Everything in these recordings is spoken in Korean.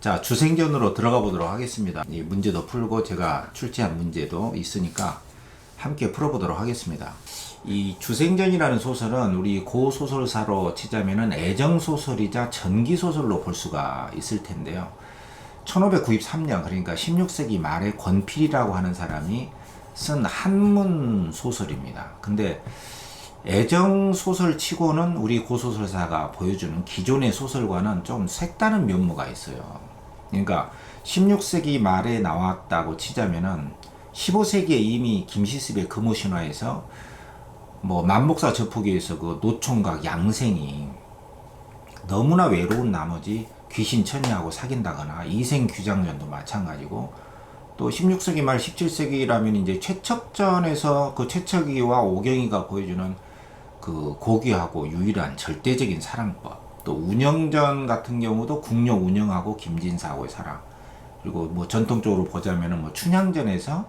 자, 주생전으로 들어가 보도록 하겠습니다. 이 문제도 풀고 제가 출제한 문제도 있으니까 함께 풀어보도록 하겠습니다. 이 주생전이라는 소설은 우리 고소설사로 치자면은 애정소설이자 전기소설로 볼 수가 있을 텐데요. 1593년, 그러니까 16세기 말에 권필이라고 하는 사람이 쓴 한문 소설입니다. 근데 애정 소설 치고는 우리 고소설사가 보여주는 기존의 소설과는 좀 색다른 면모가 있어요. 그러니까 16세기 말에 나왔다고 치자면은 15세기에 이미 김시습의 금오신화에서 뭐 만목사 저포기에서 그 노총각 양생이 너무나 외로운 나머지 귀신 천녀하고 사귄다거나 이생규장전도 마찬가지고, 또 16세기 말 17세기라면 이제 최척전에서 그 최척이와 오경이가 보여주는 그 고귀하고 유일한 절대적인 사랑법, 또 운영전 같은 경우도 국력 운영하고 김진사하고의 사랑, 그리고 뭐 전통적으로 보자면은 뭐 춘향전에서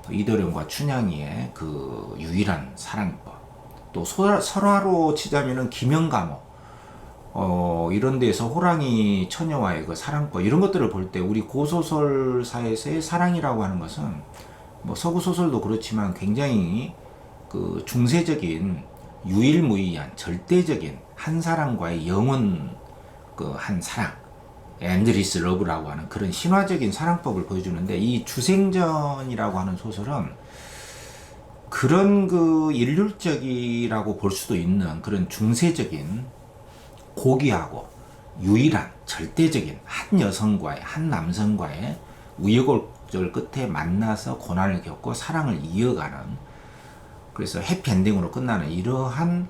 이도령과 춘향이의 그 유일한 사랑법, 또 설화로 치자면은 김영감호, 이런 데서 호랑이 처녀와의 그 사랑법, 이런 것들을 볼 때 우리 고소설사에서의 사랑이라고 하는 것은 뭐 서구 소설도 그렇지만 굉장히 그 중세적인 유일무이한 절대적인 한 사람과의 영원 그 한 사랑, 엔드리스 러브라고 하는 그런 신화적인 사랑법을 보여주는데, 이 주생전이라고 하는 소설은 그런 그 일률적이라고 볼 수도 있는 그런 중세적인 고귀하고 유일한 절대적인 한 여성과의 한 남성과의 우여곡절 끝에 만나서 고난을 겪고 사랑을 이어가는, 그래서 해피엔딩으로 끝나는 이러한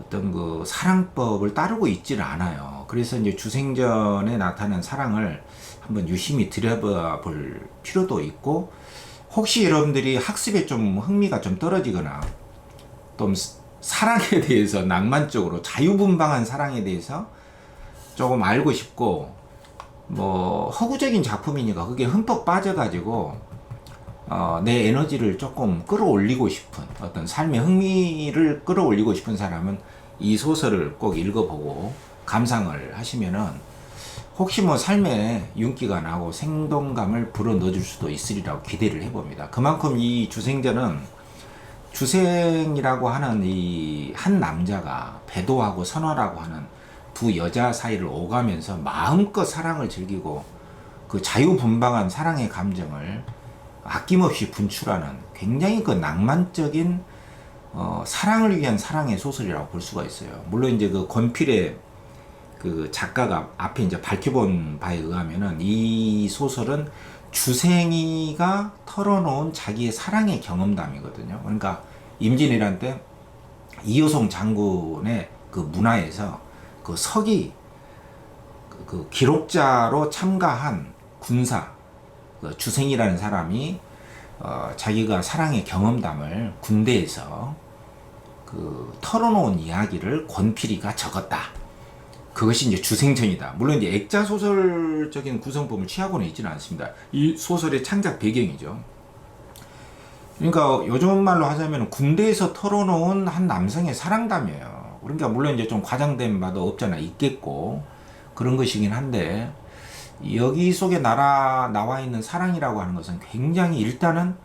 어떤 그 사랑법을 따르고 있지는 않아요. 그래서 이제 주생전에 나타난 사랑을 한번 유심히 들여다볼 필요도 있고, 혹시 여러분들이 학습에 좀 흥미가 좀 떨어지거나 좀 사랑에 대해서 낭만적으로 자유분방한 사랑에 대해서 조금 알고 싶고, 뭐 허구적인 작품이니까 그게 흠뻑 빠져가지고 내 에너지를 조금 끌어올리고 싶은, 어떤 삶의 흥미를 끌어올리고 싶은 사람은 이 소설을 꼭 읽어보고 감상을 하시면은 혹시 뭐 삶에 윤기가 나고 생동감을 불어넣어줄 수도 있으리라고 기대를 해봅니다. 그만큼 이 주생전은 주생이라고 하는 이 한 남자가 배도하고 선화라고 하는 두 여자 사이를 오가면서 마음껏 사랑을 즐기고 그 자유분방한 사랑의 감정을 아낌없이 분출하는 굉장히 그 낭만적인 사랑을 위한 사랑의 소설이라고 볼 수가 있어요. 물론 이제 그 권필의 그 작가가 앞에 이제 밝혀본 바에 의하면은 이 소설은 주생이가 털어놓은 자기의 사랑의 경험담이거든요. 그러니까 임진왜란 때 이효송 장군의 그 문화에서 그 서기 그 기록자로 참가한 군사 그 주생이라는 사람이 자기가 사랑의 경험담을 군대에서 그 털어놓은 이야기를 권필이가 적었다. 그것이 이제 주생전이다. 물론 이제 액자 소설적인 구성법을 취하고는 있지는 않습니다. 이 소설의 창작 배경이죠. 그러니까 요즘 말로 하자면 군대에서 털어놓은 한 남성의 사랑담이에요. 그러니까 물론 이제 좀 과장된 바도 없잖아 있겠고 그런 것이긴 한데, 여기 속에 나와 있는 사랑이라고 하는 것은 굉장히 일단은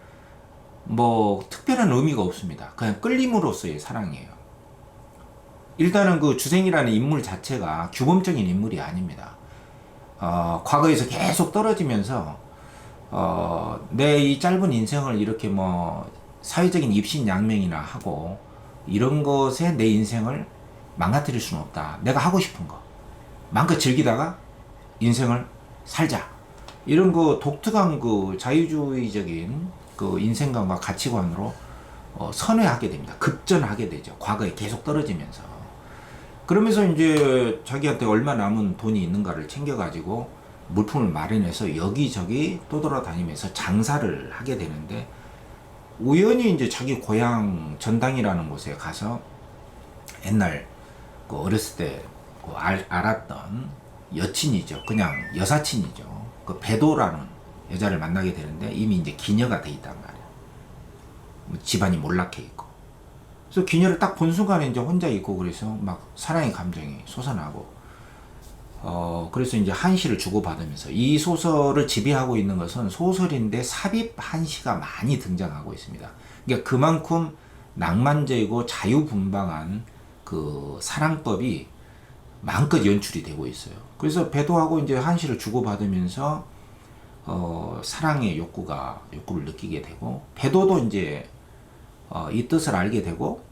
뭐 특별한 의미가 없습니다. 그냥 끌림으로서의 사랑이에요. 일단은 그 주생이라는 인물 자체가 규범적인 인물이 아닙니다. 과거에서 계속 떨어지면서 내 이 짧은 인생을 이렇게 뭐 사회적인 입신양명이나 하고 이런 것에 내 인생을 망가뜨릴 수는 없다. 내가 하고 싶은 거 마음껏 즐기다가 인생을 살자. 이런 그 독특한 그 자유주의적인 그 인생관과 가치관으로 선회하게 됩니다. 급전하게 되죠. 과거에 계속 떨어지면서. 그러면서 이제 자기한테 얼마 남은 돈이 있는가를 챙겨가지고 물품을 마련해서 여기저기 떠돌아다니면서 장사를 하게 되는데, 우연히 이제 자기 고향 전당이라는 곳에 가서 옛날 그 어렸을 때 그 알았던 여친이죠. 그냥 여사친이죠. 그 배도라는 여자를 만나게 되는데 이미 이제 기녀가 돼 있단 말이야. 집안이 몰락해 있고. 그래서 기녀를 딱 본 순간에 이제 혼자 있고, 그래서 막 사랑의 감정이 솟아나고, 그래서 이제 한시를 주고받으면서 이 소설을 지배하고 있는 것은 소설인데 삽입 한시가 많이 등장하고 있습니다. 그러니까 그만큼 낭만적이고 자유분방한 그 사랑법이 마음껏 연출이 되고 있어요. 그래서 배도하고 이제 한시를 주고받으면서 사랑의 욕구를 느끼게 되고, 배도도 이제 이 뜻을 알게 되고,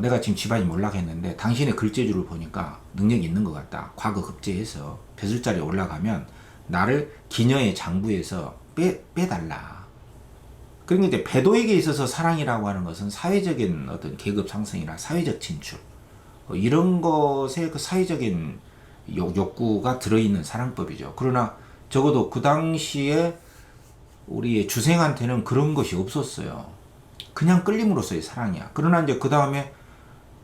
내가 지금 집안이 몰락했는데 당신의 글재주를 보니까 능력이 있는 것 같다. 과거 급제해서 벼슬자리에 올라가면 나를 기녀의 장부에서 빼달라. 그러니까 이제 배도에게 있어서 사랑이라고 하는 것은 사회적인 어떤 계급 상승이나 사회적 진출, 이런 것에 그 사회적인 욕구가 들어있는 사랑법이죠. 그러나 적어도 그 당시에 우리의 주생한테는 그런 것이 없었어요. 그냥 끌림으로써의 사랑이야. 그러나 이제 그 다음에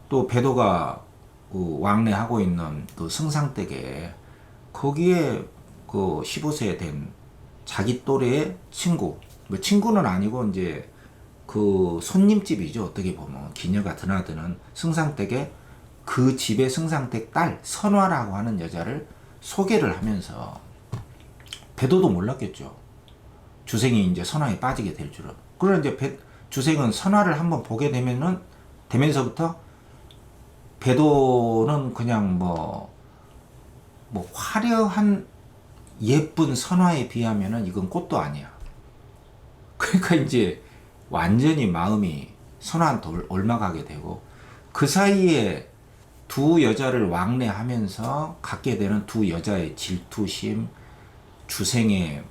또 배도가 그 왕래하고 있는 그 승상댁에 거기에 그 15세 된 자기 또래의 친구, 뭐 친구는 아니고 이제 그 손님집이죠. 어떻게 보면 기녀가 드나드는 승상댁에 그 집의 승상댁 딸 선화라고 하는 여자를 소개를 하면서 배도도 몰랐겠죠. 주생이 이제 선화에 빠지게 될 줄은. 그러나 이제 주생은 선화를 한번 보게 되면서부터 배도는 그냥 뭐 화려한 예쁜 선화에 비하면은 이건 꽃도 아니야. 그러니까 이제 완전히 마음이 선화한테 옮아가게 되고, 그 사이에 두 여자를 왕래하면서 갖게 되는 두 여자의 질투심, 주생의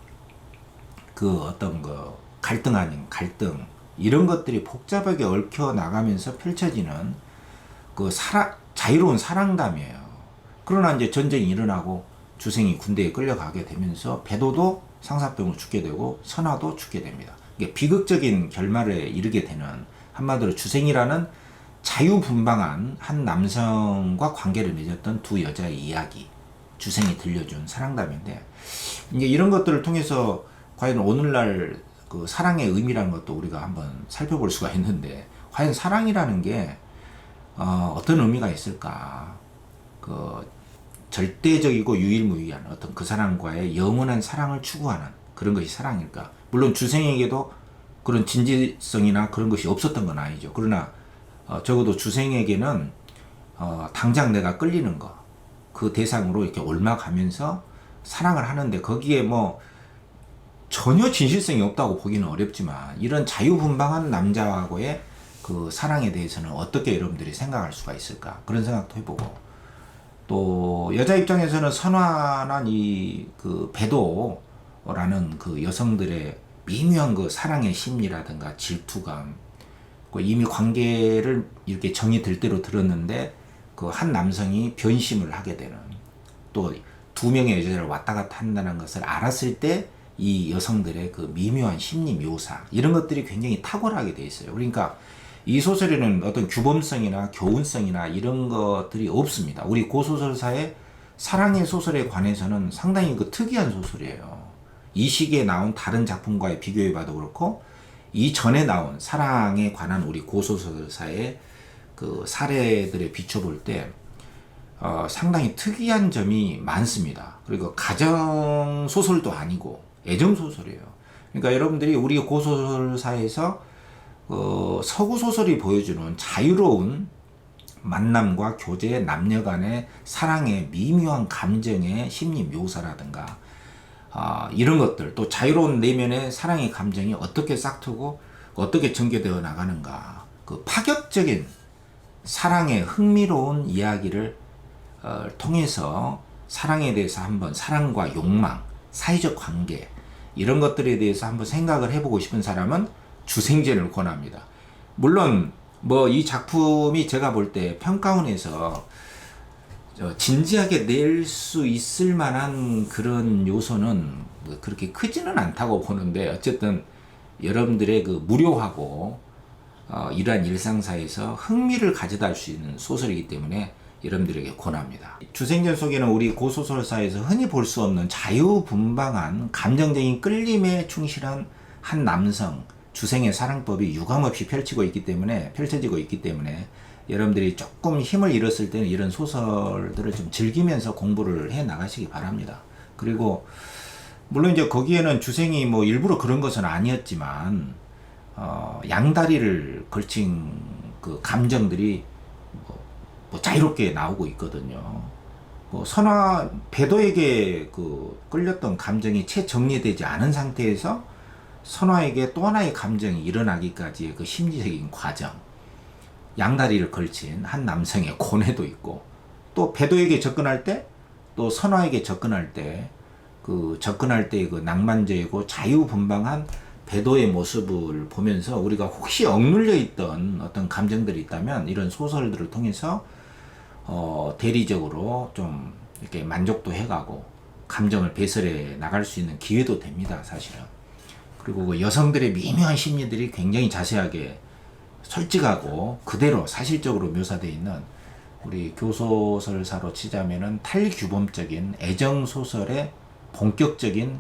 그 어떤 그 갈등 아닌 갈등, 이런 것들이 복잡하게 얽혀 나가면서 펼쳐지는 그 자유로운 사랑담이에요. 그러나 이제 전쟁이 일어나고 주생이 군대에 끌려가게 되면서 배도도 상사병으로 죽게 되고 선화도 죽게 됩니다. 이게 비극적인 결말에 이르게 되는, 한마디로 주생이라는 자유분방한 한 남성과 관계를 맺었던 두 여자의 이야기, 주생이 들려준 사랑담인데, 이제 이런 것들을 통해서 과연 오늘날 그 사랑의 의미라는 것도 우리가 한번 살펴볼 수가 있는데, 과연 사랑이라는 게 어떤 의미가 있을까? 그 절대적이고 유일무이한 어떤 그 사람과의 영원한 사랑을 추구하는 그런 것이 사랑일까? 물론 주생에게도 그런 진지성이나 그런 것이 없었던 건 아니죠. 그러나 적어도 주생에게는 당장 내가 끌리는 거, 그 대상으로 이렇게 옮아가면서 사랑을 하는데, 거기에 뭐 전혀 진실성이 없다고 보기는 어렵지만, 이런 자유분방한 남자하고의 그 사랑에 대해서는 어떻게 여러분들이 생각할 수가 있을까? 그런 생각도 해보고, 또 여자 입장에서는 선화나 이 그 배도라는 그 여성들의 미묘한 그 사랑의 심리라든가 질투감, 이미 관계를 이렇게 정이 들 대로 들었는데 그 한 남성이 변심을 하게 되는, 또 두 명의 여자를 왔다 갔다 한다는 것을 알았을 때 이 여성들의 그 미묘한 심리 묘사, 이런 것들이 굉장히 탁월하게 돼 있어요. 그러니까 이 소설에는 어떤 규범성이나 교훈성이나 이런 것들이 없습니다. 우리 고소설사의 사랑의 소설에 관해서는 상당히 그 특이한 소설이에요. 이 시기에 나온 다른 작품과의 비교해봐도 그렇고, 이 전에 나온 사랑에 관한 우리 고소설사의 그 사례들에 비춰볼 때 상당히 특이한 점이 많습니다. 그리고 가정 소설도 아니고 애정 소설이에요. 그러니까 여러분들이 우리 고소설사에서 서구 소설이 보여주는 자유로운 만남과 교제, 남녀 간의 사랑의 미묘한 감정의 심리 묘사라든가 이런 것들, 또 자유로운 내면의 사랑의 감정이 어떻게 싹트고 어떻게 전개되어 나가는가, 그 파격적인 사랑의 흥미로운 이야기를 통해서 사랑에 대해서 한번, 사랑과 욕망, 사회적 관계, 이런 것들에 대해서 한번 생각을 해보고 싶은 사람은 주생전을 권합니다. 물론 뭐 이 작품이 제가 볼 때 평가원에서 진지하게 낼 수 있을 만한 그런 요소는 그렇게 크지는 않다고 보는데, 어쨌든 여러분들의 그 무료하고 이러한 일상사에서 흥미를 가져다 줄 수 있는 소설이기 때문에 여러분들에게 권합니다. 주생전 속에는 우리 고소설사에서 흔히 볼 수 없는 자유분방한 감정적인 끌림에 충실한 한 남성, 주생의 사랑법이 유감없이 펼쳐지고 있기 때문에 여러분들이 조금 힘을 잃었을 때는 이런 소설들을 좀 즐기면서 공부를 해 나가시기 바랍니다. 그리고 물론 이제 거기에는 주생이 뭐 일부러 그런 것은 아니었지만 양다리를 걸친 그 감정들이 뭐 자유롭게 나오고 있거든요. 뭐 선화 배도에게 그 끌렸던 감정이 채 정리되지 않은 상태에서 선화에게 또 하나의 감정이 일어나기까지의 그 심리적인 과정, 양다리를 걸친 한 남성의 고뇌도 있고, 또 배도에게 접근할 때, 또 선화에게 접근할 때, 그 접근할 때의 그 낭만적이고 자유분방한 배도의 모습을 보면서 우리가 혹시 억눌려 있던 어떤 감정들이 있다면 이런 소설들을 통해서 대리적으로 좀 이렇게 만족도 해가고 감정을 배설해 나갈 수 있는 기회도 됩니다, 사실은. 그리고 그 여성들의 미묘한 심리들이 굉장히 자세하게 솔직하고 그대로 사실적으로 묘사되어 있는 우리 교소설사로 치자면은 탈규범적인 애정소설의 본격적인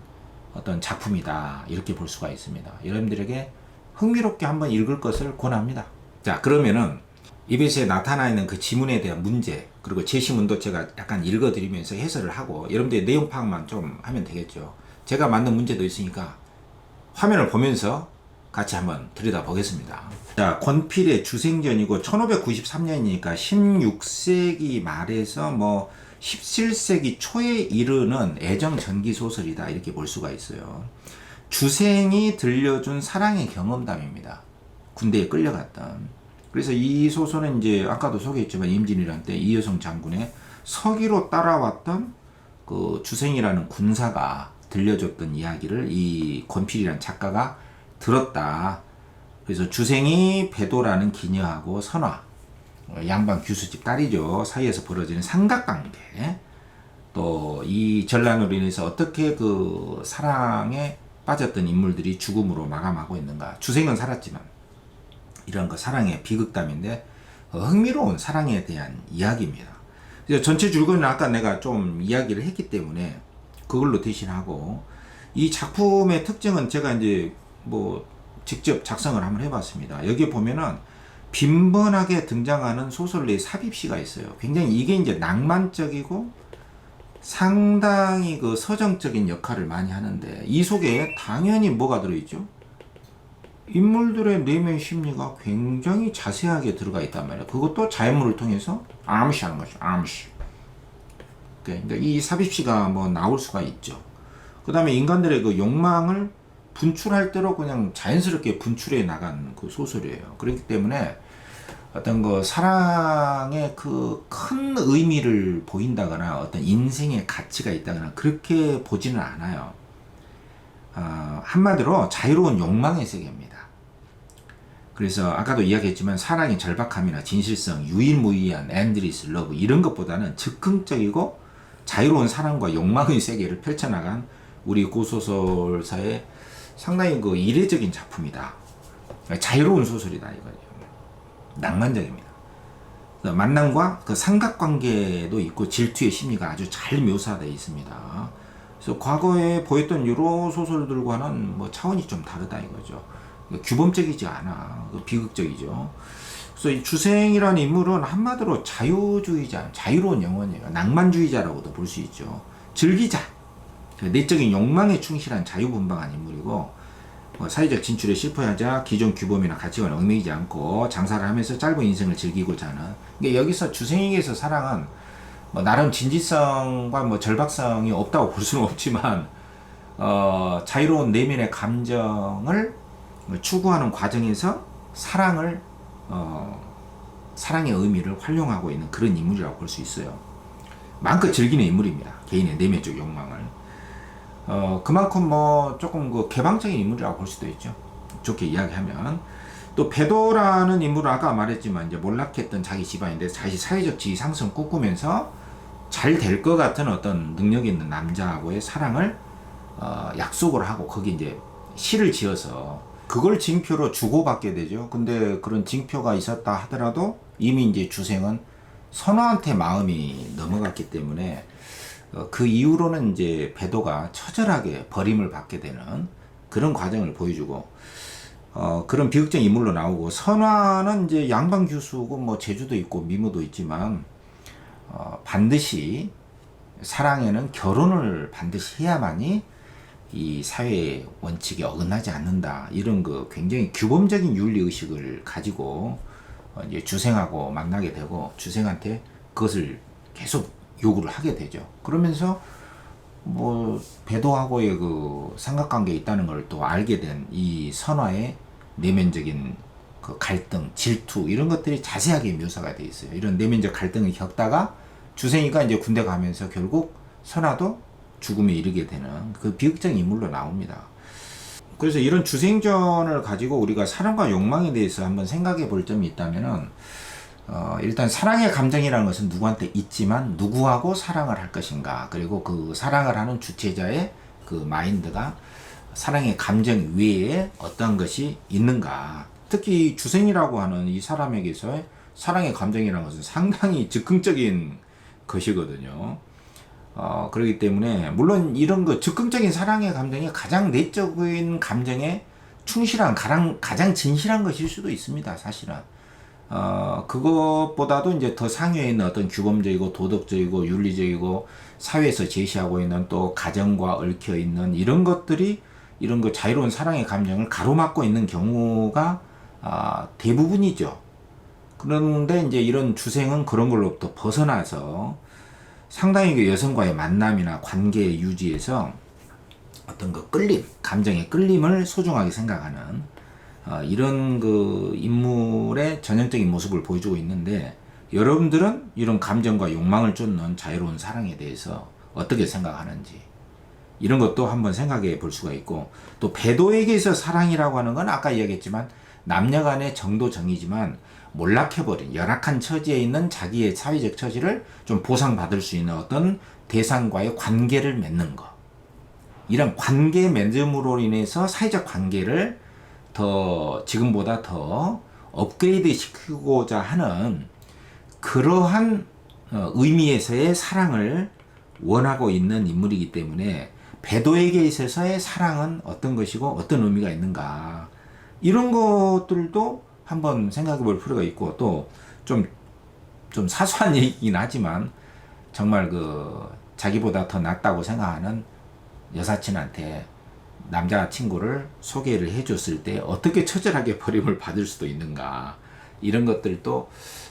어떤 작품이다, 이렇게 볼 수가 있습니다. 여러분들에게 흥미롭게 한번 읽을 것을 권합니다. 자, 그러면은 이베스에 나타나 있는 그 지문에 대한 문제, 그리고 제시문도 제가 약간 읽어드리면서 해설을 하고 여러분들의 내용 파악만 좀 하면 되겠죠. 제가 만든 문제도 있으니까 화면을 보면서 같이 한번 들여다보겠습니다. 자, 권필의 주생전이고 1593년이니까 16세기 말에서 뭐 17세기 초에 이르는 애정 전기 소설이다, 이렇게 볼 수가 있어요. 주생이 들려준 사랑의 경험담입니다. 군대에 끌려갔던. 그래서 이 소설은 이제 아까도 소개했지만 임진왜란 때 이여성 장군의 서기로 따라왔던 그 주생이라는 군사가 들려줬던 이야기를 이 권필이라는 작가가 들었다. 그래서 주생이 배도라는 기녀하고 선화, 양반 규수집 딸이죠, 사이에서 벌어지는 삼각관계, 또 이 전란으로 인해서 어떻게 그 사랑에 빠졌던 인물들이 죽음으로 마감하고 있는가. 주생은 살았지만 이런 거 사랑의 비극담인데 흥미로운 사랑에 대한 이야기입니다. 전체 줄거리는 아까 내가 좀 이야기를 했기 때문에 그걸로 대신하고, 이 작품의 특징은 제가 이제 뭐 직접 작성을 한번 해봤습니다. 여기 보면은 빈번하게 등장하는 소설 내에 삽입시가 있어요. 굉장히 이게 이제 낭만적이고 상당히 그 서정적인 역할을 많이 하는데, 이 속에 당연히 뭐가 들어있죠? 인물들의 내면 심리가 굉장히 자세하게 들어가 있단 말이에요. 그것도 자연물을 통해서 암시하는 거죠. 암시. 그러니까 이 삽입시가 뭐 나올 수가 있죠. 그 다음에 인간들의 그 욕망을 분출할 대로 그냥 자연스럽게 분출해 나간 그 소설이에요. 그렇기 때문에 어떤 그 사랑의 그 큰 의미를 보인다거나 어떤 인생의 가치가 있다거나 그렇게 보지는 않아요. 한마디로 자유로운 욕망의 세계입니다. 그래서 아까도 이야기했지만 사랑의 절박함이나 진실성, 유일무이한 엔드리스 러브, 이런 것보다는 즉흥적이고 자유로운 사랑과 욕망의 세계를 펼쳐나간 우리 고소설사의 상당히 그 이례적인 작품이다. 자유로운 소설이다, 이거죠. 낭만적입니다. 만남과 그 삼각관계도 있고 질투의 심리가 아주 잘 묘사되어 있습니다. 그래서 과거에 보였던 유로 소설들과는 뭐 차원이 좀 다르다, 이거죠. 규범적이지 않아. 비극적이죠. 그래서 이 주생이라는 인물은 한마디로 자유주의자, 자유로운 영혼이에요. 낭만주의자라고도 볼 수 있죠. 즐기자. 내적인 욕망에 충실한 자유분방한 인물이고, 사회적 진출에 실패하자 기존 규범이나 가치관에 얽매이지 않고 장사를 하면서 짧은 인생을 즐기고자 하는. 그러니까 여기서 주생에게서 사랑은 뭐 나름 진지성과 뭐 절박성이 없다고 볼 수는 없지만 자유로운 내면의 감정을 추구하는 과정에서 사랑의 의미를 활용하고 있는 그런 인물이라고 볼 수 있어요. 마음껏 즐기는 인물입니다. 개인의 내면적 욕망을. 그만큼 뭐 조금 그 개방적인 인물이라고 볼 수도 있죠. 좋게 이야기하면. 또 배도라는 인물은 아까 말했지만 이제 몰락했던 자기 집안인데 자기 사회적 지위 상승 꿈꾸면서 잘 될 것 같은 어떤 능력 있는 남자하고의 사랑을 약속을 하고 거기 이제 시를 지어서 그걸 징표로 주고받게 되죠. 근데 그런 징표가 있었다 하더라도 이미 이제 주생은 선화한테 마음이 넘어갔기 때문에 그 이후로는 이제 배도가 처절하게 버림을 받게 되는 그런 과정을 보여주고, 그런 비극적 인물로 나오고, 선화는 이제 양반 교수고 뭐 제주도 있고 미모도 있지만 반드시 사랑에는 결혼을 반드시 해야만이 이 사회의 원칙에 어긋나지 않는다. 이런 그 굉장히 규범적인 윤리 의식을 가지고 이제 주생하고 만나게 되고, 주생한테 그것을 계속 요구를 하게 되죠. 그러면서 뭐 배도하고의 그 삼각관계에 있다는 걸 또 알게 된 이 선화의 내면적인 그 갈등, 질투 이런 것들이 자세하게 묘사가 돼 있어요. 이런 내면적 갈등을 겪다가 주생이가 이제 군대 가면서 결국 선화도 죽음에 이르게 되는 그 비극적인 인물로 나옵니다. 그래서 이런 주생전을 가지고 우리가 사랑과 욕망에 대해서 한번 생각해 볼 점이 있다면은, 일단 사랑의 감정이라는 것은 누구한테 있지만 누구하고 사랑을 할 것인가, 그리고 그 사랑을 하는 주체자의 그 마인드가 사랑의 감정 외에 어떤 것이 있는가. 특히 주생이라고 하는 이 사람에게서 사랑의 감정이라는 것은 상당히 즉흥적인 것이거든요. 그렇기 때문에 물론 이런 그 즉흥적인 사랑의 감정이 가장 내적인 감정에 충실한 가장 진실한 것일 수도 있습니다. 사실은 그것보다도 이제 더 상위에 있는 어떤 규범적이고 도덕적이고 윤리적이고 사회에서 제시하고 있는 또 가정과 얽혀 있는 이런 것들이 이런 그 자유로운 사랑의 감정을 가로막고 있는 경우가 대부분이죠. 그런데 이제 이런 주생은 그런 걸로부터 벗어나서 상당히 그 여성과의 만남이나 관계 유지에서 어떤 그 끌림, 감정의 끌림을 소중하게 생각하는 이런 그 인물의 전형적인 모습을 보여주고 있는데, 여러분들은 이런 감정과 욕망을 쫓는 자유로운 사랑에 대해서 어떻게 생각하는지 이런 것도 한번 생각해 볼 수가 있고, 또 배도에게서 사랑이라고 하는 건 아까 이야기했지만 남녀 간의 정도 정이지만 몰락해버린 열악한 처지에 있는 자기의 사회적 처지를 좀 보상받을 수 있는 어떤 대상과의 관계를 맺는 것, 이런 관계 맺음으로 인해서 사회적 관계를 더 지금보다 더 업그레이드 시키고자 하는 그러한 의미에서의 사랑을 원하고 있는 인물이기 때문에 배도에게 있어서의 사랑은 어떤 것이고 어떤 의미가 있는가, 이런 것들도 한번 생각해 볼 필요가 있고, 또 좀 사소한 얘기긴 하지만 정말 그 자기보다 더 낫다고 생각하는 여사친한테 남자친구를 소개를 해줬을 때 어떻게 처절하게 버림을 받을 수도 있는가, 이런 것들도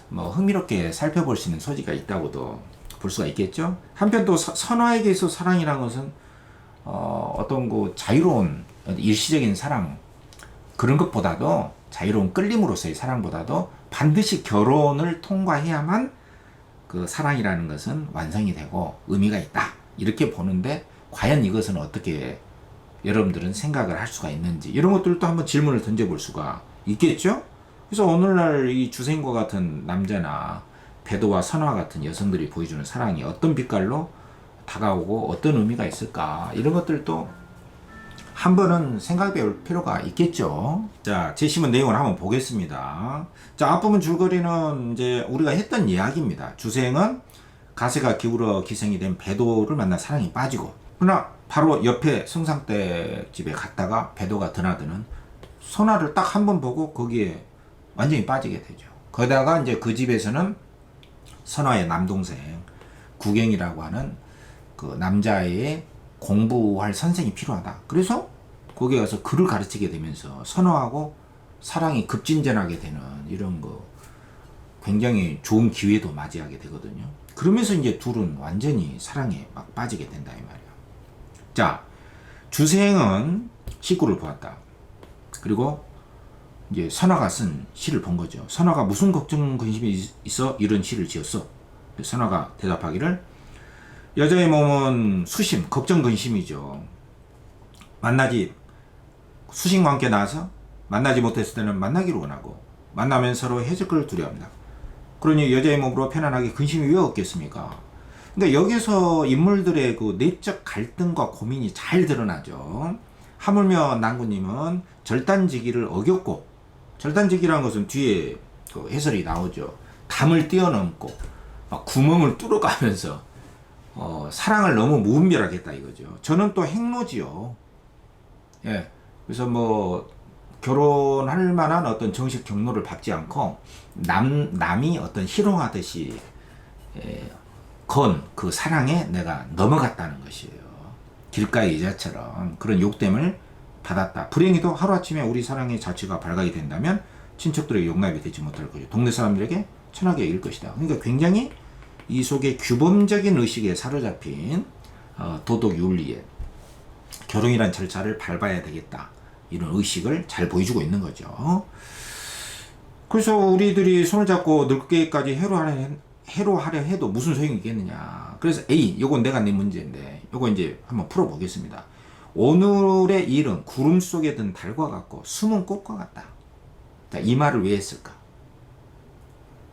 뭐 흥미롭게 살펴볼 수 있는 소지가 있다고도 볼 수가 있겠죠. 한편 또 선화에게서 사랑이라는 것은 어떤 그 자유로운 일시적인 사랑, 그런 것보다도 자유로운 끌림으로서의 사랑보다도 반드시 결혼을 통과해야만 그 사랑이라는 것은 완성이 되고 의미가 있다, 이렇게 보는데, 과연 이것은 어떻게 여러분들은 생각을 할 수가 있는지, 이런 것들도 한번 질문을 던져볼 수가 있겠죠. 그래서 오늘날 이 주생과 같은 남자나 배도와 선화 같은 여성들이 보여주는 사랑이 어떤 빛깔로 다가오고 어떤 의미가 있을까, 이런 것들도 한 번은 생각해 볼 필요가 있겠죠. 자, 제시문 내용을 한번 보겠습니다. 자, 앞부분 줄거리는 이제 우리가 했던 이야기입니다. 주생은 가세가 기울어 기생이 된 배도를 만나 사랑에 빠지고, 그러나 바로 옆에 성상댁 집에 갔다가 배도가 드나드는 선화를 딱 한 번 보고 거기에 완전히 빠지게 되죠. 거기다가 이제 그 집에서는 선화의 남동생 구경이라고 하는 그 남자의 공부할 선생이 필요하다. 그래서 거기 가서 글을 가르치게 되면서 선화하고 사랑이 급진전하게 되는 이런 거 굉장히 좋은 기회도 맞이하게 되거든요. 그러면서 이제 둘은 완전히 사랑에 막 빠지게 된다 이 말이야. 자, 주생은 식구를 보았다. 그리고 이제 선화가 쓴 시를 본 거죠. 선화가 무슨 걱정 근심이 있어 이런 시를 지었어. 선화가 대답하기를, 여자의 몸은 수심, 걱정 근심이죠. 수심과 함께 나와서 만나지 못했을 때는 만나기를 원하고, 만나면 서로 헤어질 걸 두려워합니다. 그러니 여자의 몸으로 편안하게 근심이 왜 없겠습니까? 그러니까 여기서 인물들의 그 내적 갈등과 고민이 잘 드러나죠. 하물며 난구님은 절단지기를 어겼고, 절단지기라는 것은 뒤에 그 해설이 나오죠. 담을 뛰어넘고 막 구멍을 뚫어가면서 사랑을 너무 무분별하게 했다 이거죠. 저는 또 행로지요. 예. 그래서 뭐 결혼할 만한 어떤 정식 경로를 밟지 않고 남이 어떤 희롱하듯이 건 그 사랑에 내가 넘어갔다는 것이에요. 길가의 여자처럼 그런 욕됨을 받았다. 불행히도 하루아침에 우리 사랑의 자취가 발각이 된다면 친척들의 용납이 되지 못할 것이고 동네 사람들에게 천하게 일 것이다. 그러니까 굉장히 이 속에 규범적인 의식에 사로잡힌 도덕 윤리에 결혼이란 절차를 밟아야 되겠다. 이런 의식을 잘 보여주고 있는 거죠. 그래서 우리들이 손을 잡고 늙게까지 해로하려 해도 무슨 소용이 있겠느냐. 그래서 A, 요건 내가 내 문제인데 요거 이제 한번 풀어보겠습니다. 오늘의 일은 구름 속에 든 달과 같고 숨은 꽃과 같다. 자, 이 말을 왜 했을까?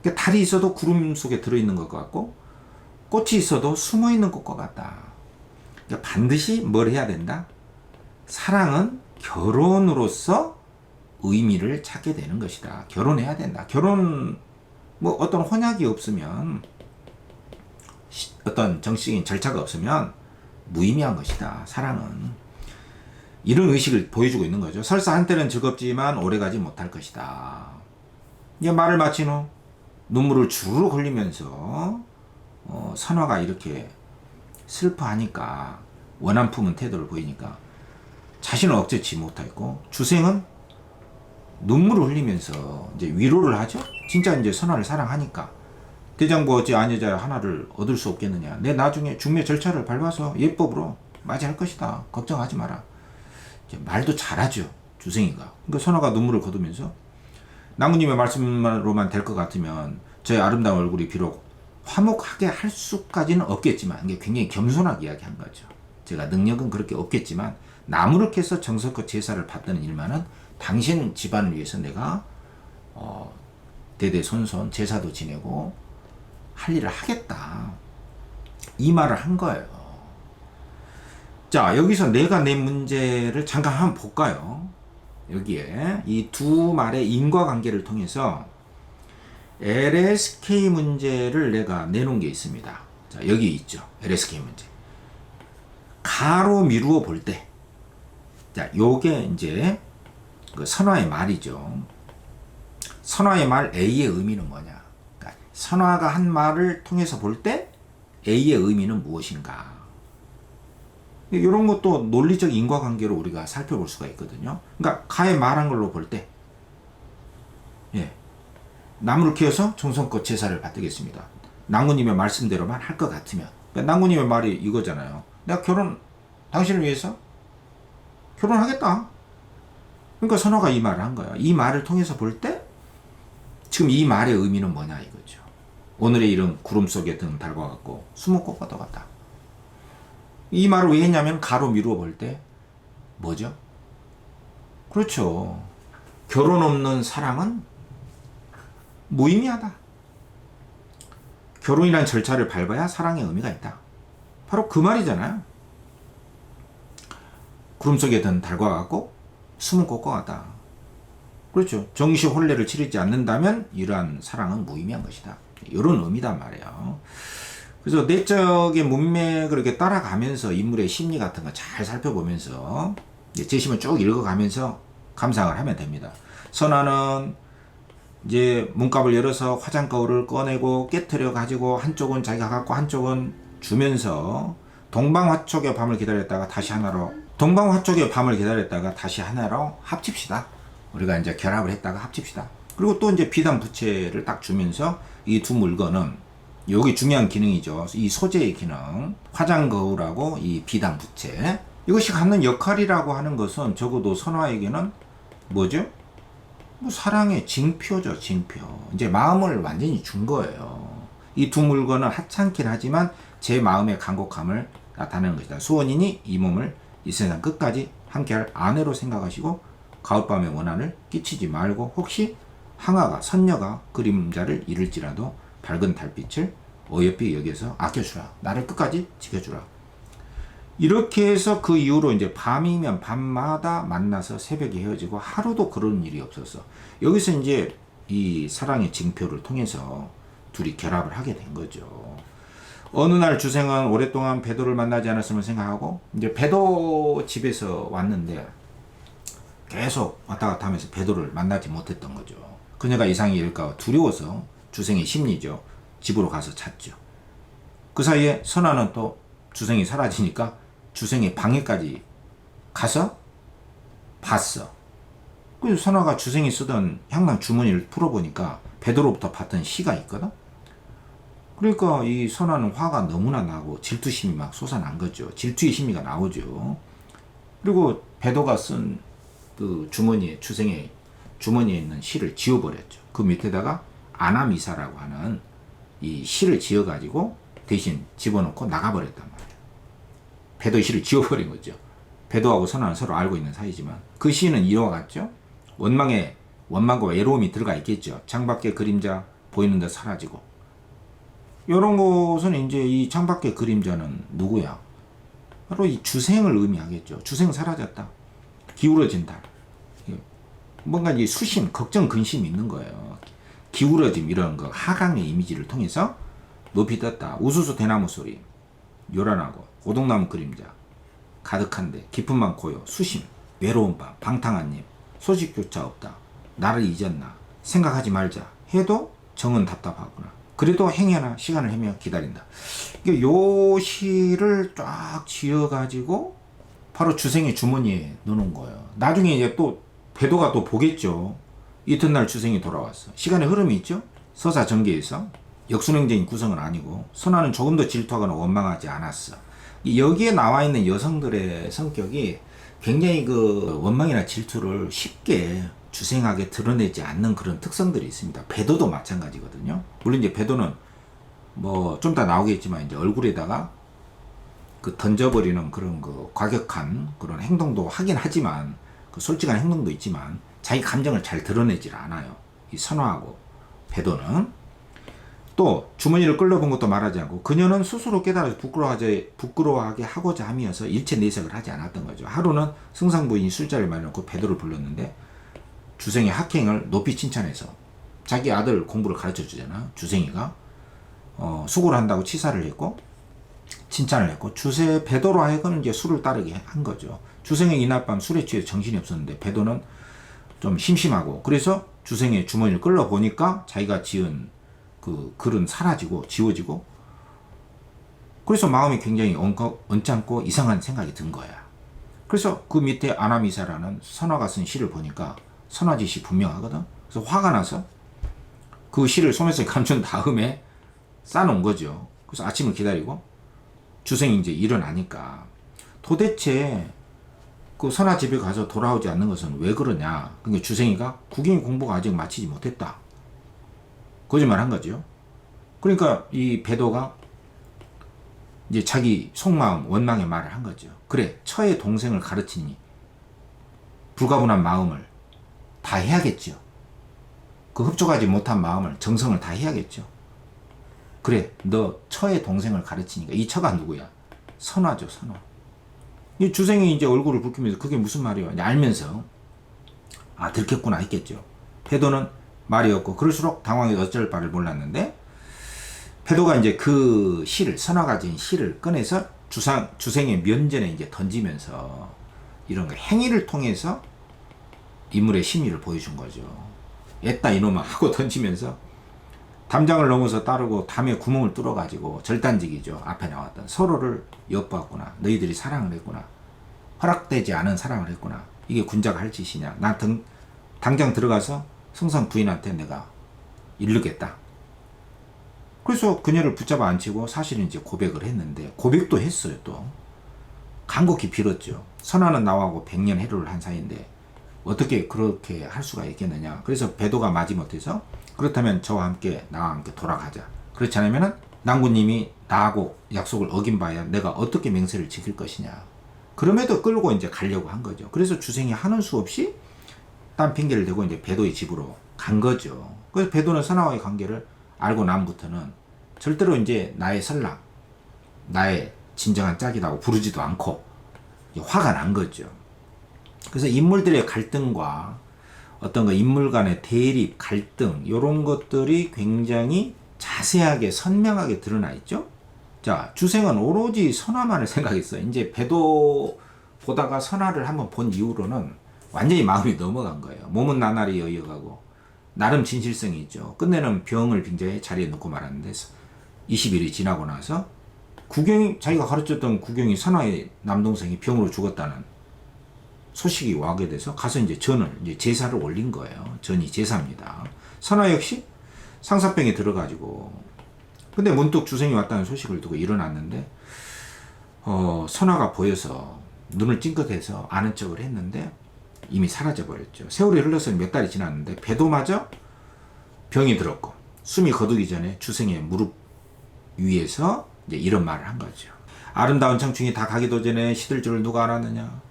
그러니까 달이 있어도 구름 속에 들어있는 것 같고 꽃이 있어도 숨어있는 꽃과 같다. 그러니까 반드시 뭘 해야 된다? 사랑은 결혼으로서 의미를 찾게 되는 것이다. 결혼해야 된다. 결혼 뭐 어떤 혼약이 없으면 어떤 정식인 절차가 없으면 무의미한 것이다. 사랑은 이런 의식을 보여주고 있는 거죠. 설사 한때는 즐겁지만 오래가지 못할 것이다. 이제 말을 마친 후 눈물을 주르륵 흘리면서 선화가 이렇게 슬퍼하니까 원한 품은 태도를 보이니까 자신을 억제치 못하고 주생은 눈물을 흘리면서 이제 위로를 하죠. 진짜 이제 선화를 사랑하니까 대장부 어찌 아녀자 하나를 얻을 수 없겠느냐. 내 나중에 중매 절차를 밟아서 예법으로 맞이할 것이다. 걱정하지 마라. 이제 말도 잘하죠. 주생이가. 그러니까 선화가 눈물을 거두면서 나무님의 말씀으로만 될 것 같으면 저의 아름다운 얼굴이 비록 화목하게 할 수까지는 없겠지만 이게 굉장히 겸손하게 이야기한 거죠. 제가 능력은 그렇게 없겠지만 나무를 캐서 정성껏 제사를 받드는 일만은 당신 집안을 위해서 내가 대대손손 제사도 지내고 할 일을 하겠다. 이 말을 한 거예요. 자, 여기서 내가 낸 문제를 잠깐 한번 볼까요? 여기에 이 두 말의 인과관계를 통해서 LSK 문제를 내가 내놓은 게 있습니다. 자, 여기 있죠. LSK 문제. 가로 미루어 볼 때. 자, 요게 이제 그 선화의 말이죠. 선화의 말 A의 의미는 뭐냐? 그러니까 선화가 한 말을 통해서 볼 때 A의 의미는 무엇인가? 이런 것도 논리적 인과관계로 우리가 살펴볼 수가 있거든요. 그러니까 가의 말한 걸로 볼 때, 나무를 키워서 정성껏 제사를 받들겠습니다. 낭구님의 말씀대로만 할 것 같으면, 그러니까 낭구님의 말이 이거잖아요. 내가 당신을 위해서 결혼하겠다. 그러니까 선화가 이 말을 한 거야. 이 말을 통해서 볼 때 지금 이 말의 의미는 뭐냐 이거죠. 오늘의 일은 구름 속에 든 달과 같고 숨은 꽃과 같다. 이 말을 왜 했냐면 가로 미루어 볼 때 뭐죠? 그렇죠. 결혼 없는 사랑은 무의미하다. 결혼이란 절차를 밟아야 사랑의 의미가 있다. 바로 그 말이잖아요. 구름 속에 든 달과 같고 숨은 꽃과 같다. 그렇죠. 정시 혼례를 치르지 않는다면 이러한 사랑은 무의미한 것이다. 이런 의미단 말이에요. 그래서 내적인 문맥을 이렇게 따라가면서 인물의 심리 같은 거 잘 살펴보면서 제시문 쭉 읽어가면서 감상을 하면 됩니다. 선화는 이제 문갑을 열어서 화장 거울을 꺼내고 깨트려 가지고 한쪽은 자기가 갖고 한쪽은 주면서 동방화촉의 밤을 기다렸다가 다시 하나로 합칩시다. 우리가 이제 결합을 했다가 합칩시다. 그리고 또 이제 비단 부채를 딱 주면서 이 두 물건은 여기 중요한 기능이죠. 이 소재의 기능, 화장 거울하고 이 비단 부채, 이것이 갖는 역할이라고 하는 것은 적어도 선화에게는 뭐죠? 뭐 사랑의 징표죠, 징표. 이제 마음을 완전히 준 거예요. 이 두 물건은 하찮긴 하지만 제 마음의 간곡함을 나타내는 것이다. 수원이니 이 몸을 이 세상 끝까지 함께할 아내로 생각하시고 가을밤의 원한을 끼치지 말고 혹시 항아가 선녀가 그림자를 잃을지라도 밝은 달빛을 어여삐 여기서 아껴주라. 나를 끝까지 지켜주라. 이렇게 해서 그 이후로 이제 밤이면 밤마다 만나서 새벽에 헤어지고 하루도 그런 일이 없었어. 여기서 이제 이 사랑의 징표를 통해서 둘이 결합을 하게 된 거죠. 어느 날 주생은 오랫동안 배도를 만나지 않았음을 생각하고 이제 배도 집에서 왔는데 계속 왔다 갔다 하면서 배도를 만나지 못했던 거죠. 그녀가 이상이 일까 두려워서 주생의 심리죠. 집으로 가서 찾죠. 그 사이에 선아는 또 주생이 사라지니까 주생의 방에까지 가서 봤어. 그래서 선아가 주생이 쓰던 향랑 주머니를 풀어보니까 배도로부터 받던 시가 있거든. 그러니까 이 선아는 화가 너무나 나고 질투심이 막 솟아난 거죠. 질투의 심리가 나오죠. 그리고 배도가 쓴 그 주머니에, 주생의 주머니에 있는 시를 지워버렸죠. 그 밑에다가 아나미사라고 하는 이 시를 지어가지고 대신 집어넣고 나가버렸단 말이에요. 배도의 시를 지워버린 거죠. 배도하고 선아는 서로 알고 있는 사이지만 그 시는 이와 같죠. 원망과 외로움이 들어가 있겠죠. 창밖의 그림자 보이는 듯 사라지고. 이런 것은 이제 이 창밖의 그림자는 누구야? 바로 이 주생을 의미하겠죠. 주생 사라졌다. 기울어진다. 뭔가 이제 수심, 걱정, 근심이 있는 거예요. 기울어짐 이런 거 하강의 이미지를 통해서 높이 떴다. 우수수 대나무 소리, 요란하고 고동나무 그림자, 가득한데 깊음만 고요. 수심, 외로운 밤, 방탕한 님, 소식조차 없다. 나를 잊었나? 생각하지 말자. 해도 정은 답답하구나. 그래도 행여나 시간을 헤며 기다린다. 요 시를 쫙 지어가지고 바로 주생의 주머니에 넣는 거예요. 나중에 이제 또 배도가 또 보겠죠. 이튿날 주생이 돌아왔어. 시간의 흐름이 있죠. 서사 전개에서 역순행적인 구성은 아니고 선아는 조금 더 질투하거나 원망하지 않았어. 여기에 나와 있는 여성들의 성격이 굉장히 그 원망이나 질투를 쉽게 주생하게 드러내지 않는 그런 특성들이 있습니다. 배도도 마찬가지거든요. 물론 이제 배도는 뭐 좀 더 나오겠지만 이제 얼굴에다가 그 던져버리는 그런 그 과격한 그런 행동도 하긴 하지만 그 솔직한 행동도 있지만 자기 감정을 잘 드러내질 않아요. 이 선화하고 배도는 또 주머니를 끌려본 것도 말하지 않고 그녀는 스스로 깨달아서 부끄러워하게 하고자 하면서 일체 내색을 하지 않았던 거죠. 하루는 승상부인이 술자리를 마련하고 배도를 불렀는데 주생의 학행을 높이 칭찬해서 자기 아들 공부를 가르쳐 주잖아. 주생이가 수고를 한다고 치사를 했고 칭찬을 했고 주세 배도로 하여금 이제 술을 따르게 한 거죠. 주생의 이날 밤 술에 취해 정신이 없었는데 배도는 좀 심심하고 그래서 주생의 주머니를 끌러 보니까 자기가 지은 그 글은 사라지고 지워지고 그래서 마음이 굉장히 언짢고 이상한 생각이 든 거야. 그래서 그 밑에 아나미사라는 선화가 쓴 시를 보니까 선화짓이 분명하거든. 그래서 화가 나서 그 시를 소매성에 감춘 다음에 싸놓은 거죠. 그래서 아침을 기다리고 주생이 이제 일어나니까 도대체 그 선화 집에 가서 돌아오지 않는 것은 왜 그러냐. 그러니까 주생이가 국인 공부가 아직 마치지 못했다. 거짓말 한 거죠. 그러니까 이 배도가 이제 자기 속마음, 원망의 말을 한 거죠. 그래, 처의 동생을 가르치니 불가분한 마음을 다 해야겠죠. 그 흡족하지 못한 마음을, 정성을 다 해야겠죠. 그래, 너 처의 동생을 가르치니까 이 처가 누구야? 선화죠, 선화. 이 주생이 이제 얼굴을 붉히면서 그게 무슨 말이야? 알면서 아, 들켰구나 했겠죠. 배도는 말이 없고 그럴수록 당황해서 어쩔 바를 몰랐는데 배도가 이제 그 시를, 선화가 지은 시를 꺼내서 주생의 면전에 이제 던지면서 이런 거 행위를 통해서 인물의 심리를 보여준 거죠. 애따 이놈아 하고 던지면서 담장을 넘어서 따르고 담에 구멍을 뚫어가지고 절단지기죠. 앞에 나왔던 서로를 엿보았구나. 너희들이 사랑을 했구나. 허락되지 않은 사랑을 했구나. 이게 군자가 할 짓이냐. 난 당장 들어가서 승상 부인한테 내가 이르겠다. 그래서 그녀를 붙잡아 앉히고 사실은 이제 고백을 했는데 고백도 했어요. 또 간곡히 빌었죠. 선화는 나하고 100년 해로를 한 사이인데 어떻게 그렇게 할 수가 있겠느냐. 그래서 배도가 마지못해서 그렇다면 저와 함께 나와 함께 돌아가자. 그렇지 않으면 낭구님이 나하고 약속을 어긴 바야 내가 어떻게 맹세를 지킬 것이냐. 그럼에도 끌고 이제 가려고 한 거죠. 그래서 주생이 하는 수 없이 딴 핑계를 대고 이제 배도의 집으로 간 거죠. 그래서 배도는 선화와의 관계를 알고 남부터는 절대로 이제 나의 설랑, 나의 진정한 짝이라고 부르지도 않고 화가 난 거죠. 그래서 인물들의 갈등과 어떤 그 인물 간의 대립, 갈등 이런 것들이 굉장히 자세하게 선명하게 드러나 있죠. 자, 주생은 오로지 선화만을 생각했어요. 이제 배도 보다가 선화를 한번 본 이후로는 완전히 마음이 넘어간 거예요. 몸은 나날이 여여가고 나름 진실성이 있죠. 끝내는 병을 빙자해 자리에 놓고 말았는데 20일이 지나고 나서 구경이, 자기가 가르쳤던 구경이 선화의 남동생이 병으로 죽었다는 소식이 와게 돼서 가서 이제 이제 제사를 올린 거예요. 전이 제사입니다. 선화 역시 상사병에 들어가지고, 근데 문득 주생이 왔다는 소식을 두고 일어났는데 선화가 보여서 눈을 찡긋해서 아는 척을 했는데 이미 사라져 버렸죠. 세월이 흘러서 몇 달이 지났는데 배도마저 병이 들었고 숨이 거두기 전에 주생의 무릎 위에서 이제 이런 말을 한 거죠. 아름다운 청춘이 다 가기도 전에 시들 줄을 누가 알았느냐.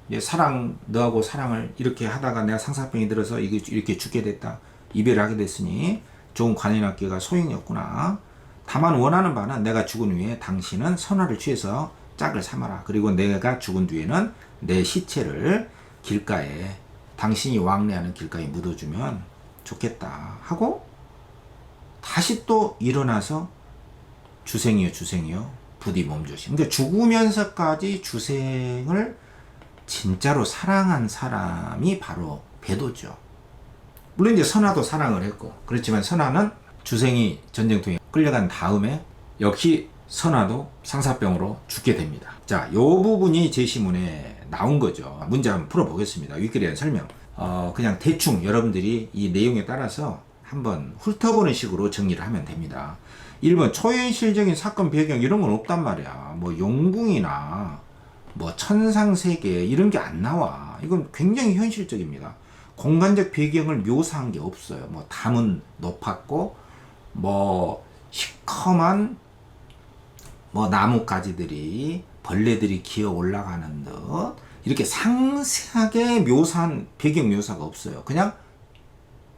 너하고 사랑을 이렇게 하다가 내가 상사병이 들어서 이렇게 죽게 됐다. 이별을 하게 됐으니 좋은 관인학교가 소용이 없구나. 다만 원하는 바는 내가 죽은 후에 당신은 선화를 취해서 짝을 삼아라. 그리고 내가 죽은 뒤에는 내 시체를 길가에, 당신이 왕래하는 길가에 묻어주면 좋겠다 하고 다시 또 일어나서 주생이여 부디 몸조심. 그러니까 죽으면서까지 주생을 진짜로 사랑한 사람이 바로 배도죠. 물론 이제 선화도 사랑을 했고, 그렇지만 선화는 주생이 전쟁통에 끌려간 다음에 역시 선화도 상사병으로 죽게 됩니다. 자, 요 부분이 제시문에 나온 거죠. 문제 한번 풀어보겠습니다. 위키리안 설명. 그냥 대충 여러분들이 이 내용에 따라서 한번 훑어보는 식으로 정리를 하면 됩니다. 1번 초현실적인 사건 배경 이런 건 없단 말이야. 뭐 용궁이나 뭐 천상세계 이런 게 안 나와. 이건 굉장히 현실적입니다. 공간적 배경을 묘사한 게 없어요. 뭐 담은 높았고 뭐 시커먼 뭐 나뭇가지들이 벌레들이 기어 올라가는 듯 이렇게 상세하게 묘사한 배경 묘사가 없어요. 그냥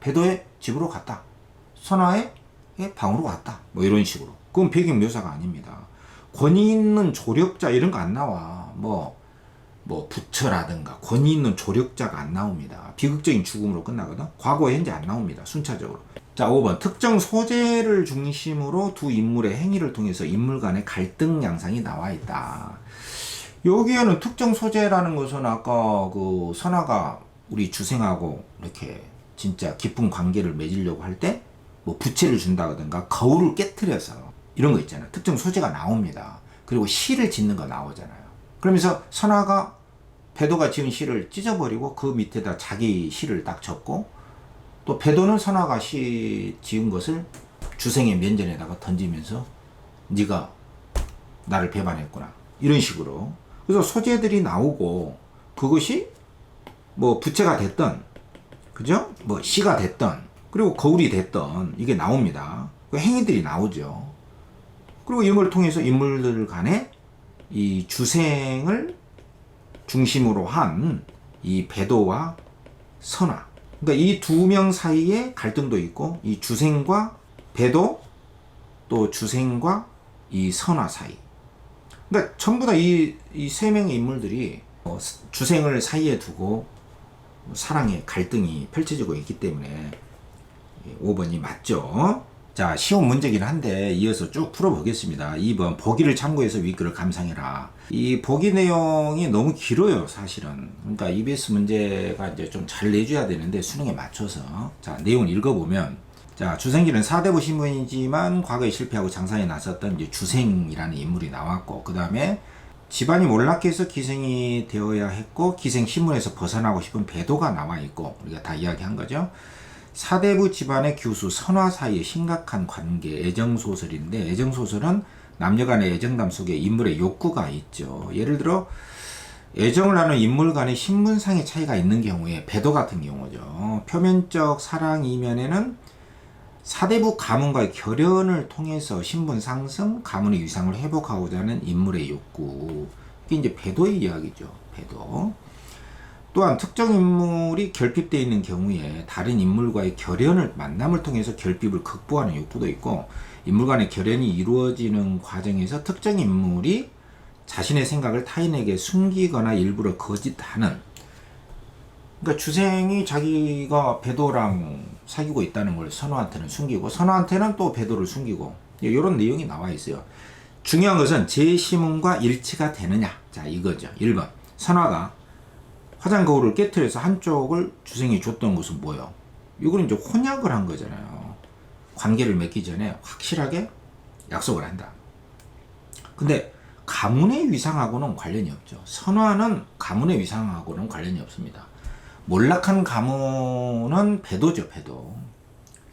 배도의 집으로 갔다. 선화의 방으로 갔다. 뭐 이런 식으로. 그건 배경 묘사가 아닙니다. 권위 있는 조력자 이런 거 안 나와. 뭐 부처라든가 권위 있는 조력자가 안 나옵니다. 비극적인 죽음으로 끝나거든. 과거 현재 안 나옵니다. 순차적으로. 자, 5번 특정 소재를 중심으로 두 인물의 행위를 통해서 인물 간의 갈등 양상이 나와 있다. 여기에는 특정 소재라는 것은 아까 그 선화가 우리 주생하고 이렇게 진짜 깊은 관계를 맺으려고 할 때 뭐 부채를 준다든가 거울을 깨트려서 이런 거 있잖아요. 특정 소재가 나옵니다. 그리고 시를 짓는 거 나오잖아요. 그러면서 선화가 배도가 지은 시를 찢어버리고 그 밑에다 자기 시를 딱 적고, 또 배도는 선화가 시 지은 것을 주생의 면전에다가 던지면서 네가 나를 배반했구나 이런 식으로. 그래서 소재들이 나오고 그것이 뭐 부채가 됐던, 그죠? 뭐 시가 됐던, 그리고 거울이 됐던 이게 나옵니다. 그 행위들이 나오죠. 그리고 이런 걸 통해서 인물들 간에 이 주생을 중심으로 한 이 배도와 선화, 그러니까 이 두 명 사이에 갈등도 있고, 이 주생과 배도, 또 주생과 이 선화 사이, 그러니까 전부 다 이 세 명의 인물들이 주생을 사이에 두고 사랑의 갈등이 펼쳐지고 있기 때문에 5번이 맞죠. 자, 쉬운 문제긴 한데 이어서 쭉 풀어보겠습니다. 2번 보기를 참고해서 위글을 감상해라. 이 보기 내용이 너무 길어요, 사실은. 그러니까 EBS 문제가 이제 좀 잘 내줘야 되는데 수능에 맞춰서. 자, 내용을 읽어보면, 자, 주생기는 사대부 신분이지만 과거에 실패하고 장사에 나섰던 이제 주생이라는 인물이 나왔고, 그 다음에 집안이 몰락해서 기생이 되어야 했고 기생 신분에서 벗어나고 싶은 배도가 나와 있고, 우리가 다 이야기한 거죠. 사대부 집안의 교수 선화 사이의 심각한 관계, 애정소설인데, 애정소설은 남녀간의 애정담 속에 인물의 욕구가 있죠. 예를 들어 애정을 나누는 인물 간의 신분상의 차이가 있는 경우에 배도 같은 경우죠. 표면적 사랑 이면에는 사대부 가문과의 결연을 통해서 신분 상승, 가문의 위상을 회복하고자 하는 인물의 욕구. 이게 이제 배도의 이야기죠. 배도. 또한 특정 인물이 결핍되어 있는 경우에 다른 인물과의 결연을, 만남을 통해서 결핍을 극복하는 욕구도 있고, 인물 간의 결연이 이루어지는 과정에서 특정 인물이 자신의 생각을 타인에게 숨기거나 일부러 거짓하는, 그러니까 주생이 자기가 배도랑 사귀고 있다는 걸 선화한테는 숨기고, 선화한테는 또 배도를 숨기고, 이런 내용이 나와 있어요. 중요한 것은 제시문과 일치가 되느냐. 자, 이거죠. 1번 선화가 화장 거울을 깨트려서 한쪽을 주생이 줬던 것은 뭐예요? 이거는 이제 혼약을 한 거잖아요. 관계를 맺기 전에 확실하게 약속을 한다. 근데 가문의 위상하고는 관련이 없죠. 선화는 가문의 위상하고는 관련이 없습니다. 몰락한 가문은 배도죠, 배도.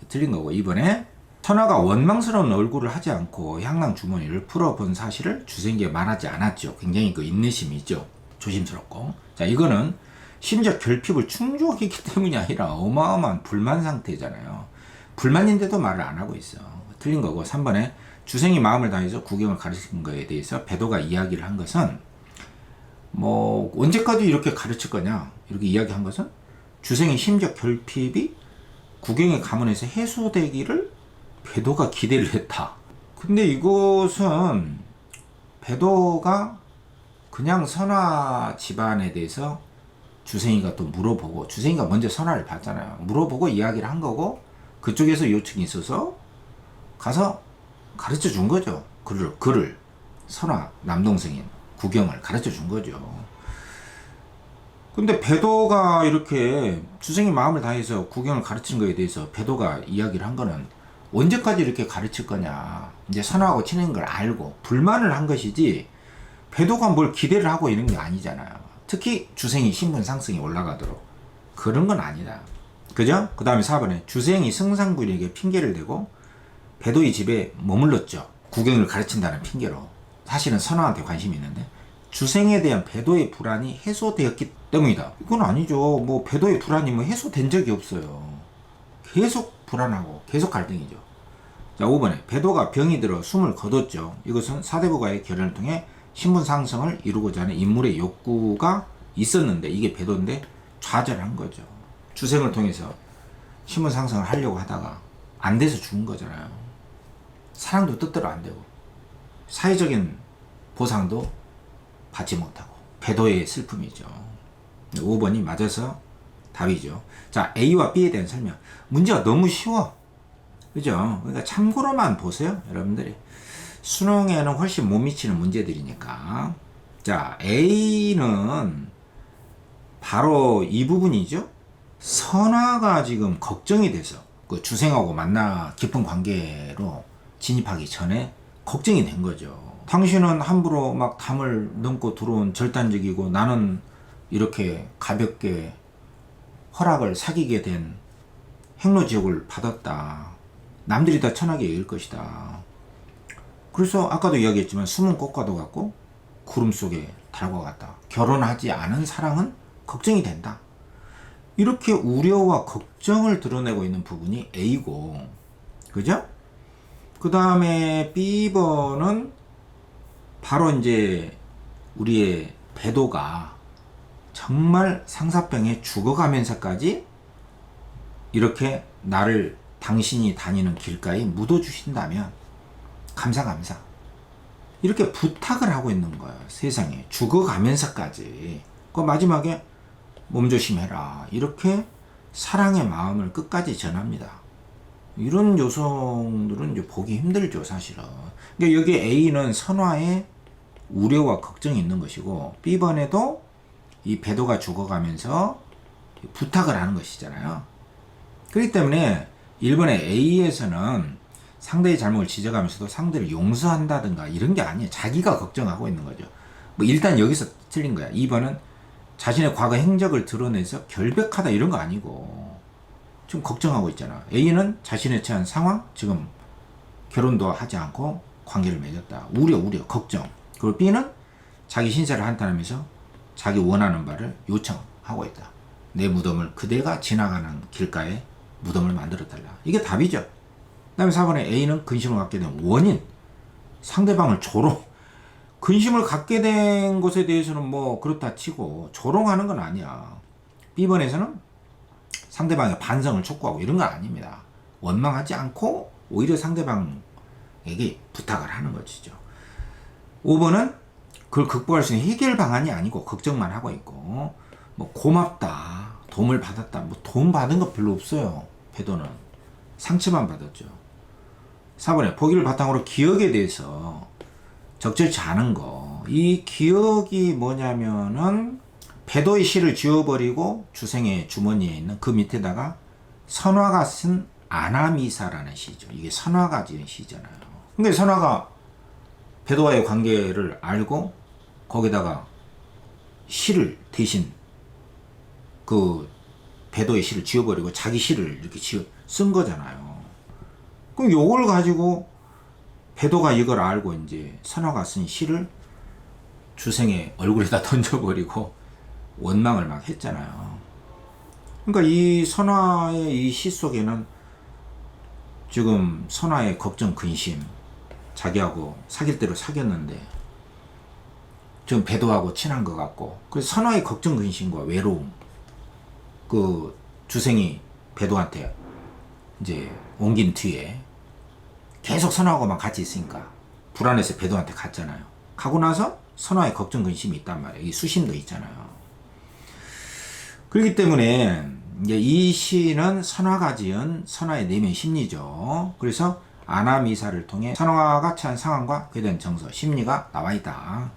틀린 거고, 이번에 선화가 원망스러운 얼굴을 하지 않고 향낭 주머니를 풀어본 사실을 주생기에 말하지 않았죠. 굉장히 그 인내심이 있죠. 조심스럽고. 자, 이거는 심지어 결핍을 충족했기 때문이 아니라 어마어마한 불만 상태잖아요. 불만인데도 말을 안 하고 있어. 틀린 거고, 3번에 주생이 마음을 다해서 구경을 가르친 거에 대해서 배도가 이야기를 한 것은 뭐 언제까지 이렇게 가르칠 거냐 이렇게 이야기한 것은 주생의 심적 결핍이 구경의 가문에서 해소되기를 배도가 기대를 했다. 근데 이것은 배도가 그냥 선화 집안에 대해서 주생이가 또 물어보고, 주생이가 먼저 선화를 봤잖아요. 물어보고 이야기를 한 거고, 그쪽에서 요청이 있어서 가서 가르쳐 준 거죠. 글을 선화 남동생인 구경을 가르쳐 준 거죠. 근데 배도가 이렇게 주생이 마음을 다해서 구경을 가르친 거에 대해서 배도가 이야기를 한 거는 언제까지 이렇게 가르칠 거냐, 이제 선화하고 친한 걸 알고 불만을 한 것이지, 배도가 뭘 기대를 하고 이런 게 아니잖아요. 특히 주생이 신분 상승이 올라가도록 그런 건 아니다. 그죠? 그 다음에 4번에 주생이 승상부인에게 핑계를 대고 배도의 집에 머물렀죠. 구경을 가르친다는 핑계로. 사실은 선화한테 관심이 있는데 주생에 대한 배도의 불안이 해소되었기 때문이다. 이건 아니죠. 뭐 배도의 불안이 뭐 해소된 적이 없어요. 계속 불안하고 계속 갈등이죠. 자, 5번에 배도가 병이 들어 숨을 거뒀죠. 이것은 사대부가의 결연을 통해 신분 상승을 이루고자 하는 인물의 욕구가 있었는데, 이게 배도인데 좌절한 거죠. 주생을 통해서 신분 상승을 하려고 하다가 안 돼서 죽은 거잖아요. 사랑도 뜻대로 안 되고 사회적인 보상도 받지 못하고 배도의 슬픔이죠. 5번이 맞아서 답이죠. 자, A와 B에 대한 설명. 문제가 너무 쉬워. 그죠? 그러니까 참고로만 보세요, 여러분들이. 수능에는 훨씬 못 미치는 문제들이니까. 자, A는 바로 이 부분이죠. 선화가 지금 걱정이 돼서 그 주생하고 만나 깊은 관계로 진입하기 전에 걱정이 된 거죠. 당신은 함부로 막 담을 넘고 들어온 절단적이고, 나는 이렇게 가볍게 허락을 사귀게 된 행로지옥을 받았다. 남들이 다 천하게 여길 것이다. 그래서 아까도 이야기했지만 숨은 꽃과도 같고 구름 속에 달과 같다. 결혼하지 않은 사랑은 걱정이 된다. 이렇게 우려와 걱정을 드러내고 있는 부분이 A고, 그죠? 그 다음에 B번은 바로 이제 우리의 배도가 정말 상사병에 죽어가면서까지 이렇게 나를 당신이 다니는 길가에 묻어주신다면 감사 이렇게 부탁을 하고 있는 거예요. 세상에 죽어가면서까지. 그 마지막에 몸조심해라 이렇게 사랑의 마음을 끝까지 전합니다. 이런 여성들은 이제 보기 힘들죠, 사실은. 그러니까 여기 A는 선화의 우려와 걱정이 있는 것이고, B번에도 이 배도가 죽어가면서 부탁을 하는 것이잖아요. 그렇기 때문에 1번의 A에서는 상대의 잘못을 지적하면서도 상대를 용서한다든가 이런 게 아니에요. 자기가 걱정하고 있는 거죠. 뭐 일단 여기서 틀린 거야. 2번은 자신의 과거 행적을 드러내서 결백하다 이런 거 아니고 지금 걱정하고 있잖아. A는 자신의 처한 상황, 지금 결혼도 하지 않고 관계를 맺었다. 우려, 걱정. 그리고 B는 자기 신세를 한탄하면서 자기 원하는 바를 요청하고 있다. 내 무덤을 그대가 지나가는 길가에 무덤을 만들어달라. 이게 답이죠. 그 다음에 4번에 A는 근심을 갖게 된 원인, 상대방을 근심을 갖게 된 것에 대해서는 뭐 그렇다 치고 조롱하는 건 아니야. B번에서는 상대방의 반성을 촉구하고 이런 건 아닙니다. 원망하지 않고 오히려 상대방에게 부탁을 하는 것이죠. 5번은 그걸 극복할 수 있는 해결 방안이 아니고 걱정만 하고 있고, 뭐 고맙다, 도움을 받았다, 뭐 도움 받은 거 별로 없어요. 배도는 상처만 받았죠. 4번에 보기를 바탕으로 기억에 대해서 적절치 않은 거. 이 기억이 뭐냐면은 배도의 시를 지워버리고 주생의 주머니에 있는 그 밑에다가 선화가 쓴 아나미사라는 시죠. 이게 선화가 지은 시잖아요. 근데 선화가 배도와의 관계를 알고 거기다가 시를 대신 그 배도의 시를 지워버리고 자기 시를 이렇게 쓴 거잖아요. 그럼 요걸 가지고 배도가 이걸 알고 이제 선화가 쓴 시를 주생의 얼굴에다 던져버리고 원망을 막 했잖아요. 그러니까 이 선화의 이 시 속에는 지금 선화의 걱정, 근심, 자기하고 사귈 대로 사귀었는데 지금 배도하고 친한 것 같고, 그래서 선화의 걱정, 근심과 외로움, 그 주생이 배도한테 이제 옮긴 뒤에 계속 선화하고만 같이 있으니까 불안해서 배도한테 갔잖아요. 가고 나서 선화의 걱정, 근심이 있단 말이에요. 이 수심도 있잖아요. 그렇기 때문에 이제 이 시는 선화가 지은 선화의 내면 심리죠. 그래서 아나미사를 통해 선화가 처한 상황과 그에 대한 정서, 심리가 나와 있다.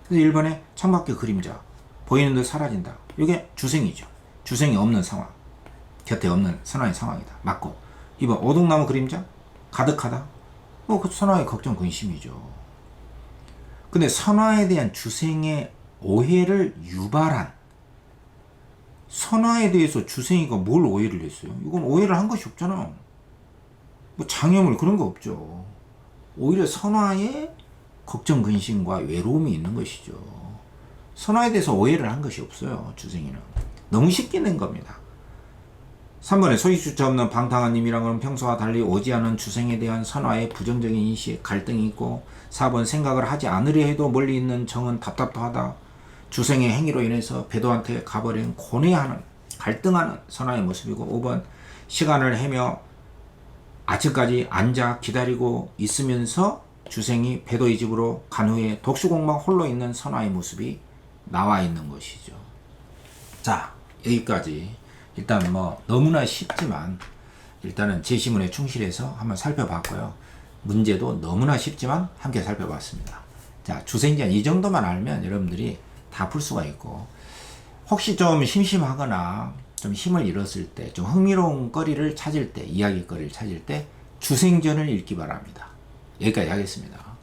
그래서 1번에 창밖의 그림자, 보이는 듯 사라진다. 이게 주생이죠. 주생이 없는 상황, 곁에 없는 선화의 상황이다. 맞고 2번 오동나무 그림자, 가득하다. 그 선화의 걱정, 근심이죠. 근데 선화에 대한 주생의 오해를 유발한, 선화에 대해서 주생이가 뭘 오해를 했어요? 이건 오해를 한 것이 없잖아. 뭐 장애물 그런 거 없죠. 오히려 선화에 걱정, 근심과 외로움이 있는 것이죠. 선화에 대해서 오해를 한 것이 없어요. 주생이는 너무 쉽게 낸 겁니다. 3번에 소식주차 없는 방탕한 님이랑은 평소와 달리 오지 않은 주생에 대한 선화의 부정적인 인식, 갈등이 있고, 4번 생각을 하지 않으려 해도 멀리 있는 정은 답답하다. 주생의 행위로 인해서 배도한테 가버린 고뇌하는, 갈등하는 선화의 모습이고, 5번 시간을 헤며 아침까지 앉아 기다리고 있으면서 주생이 배도의 집으로 간 후에 독수공방 홀로 있는 선화의 모습이 나와 있는 것이죠. 자, 여기까지 일단 뭐 너무나 쉽지만 일단은 제시문에 충실해서 한번 살펴봤고요. 문제도 너무나 쉽지만 함께 살펴봤습니다. 자, 주생전 이 정도만 알면 여러분들이 다 풀 수가 있고, 혹시 좀 심심하거나 좀 힘을 잃었을 때, 좀 흥미로운 거리를 찾을 때, 이야기거리를 찾을 때 주생전을 읽기 바랍니다. 여기까지 하겠습니다.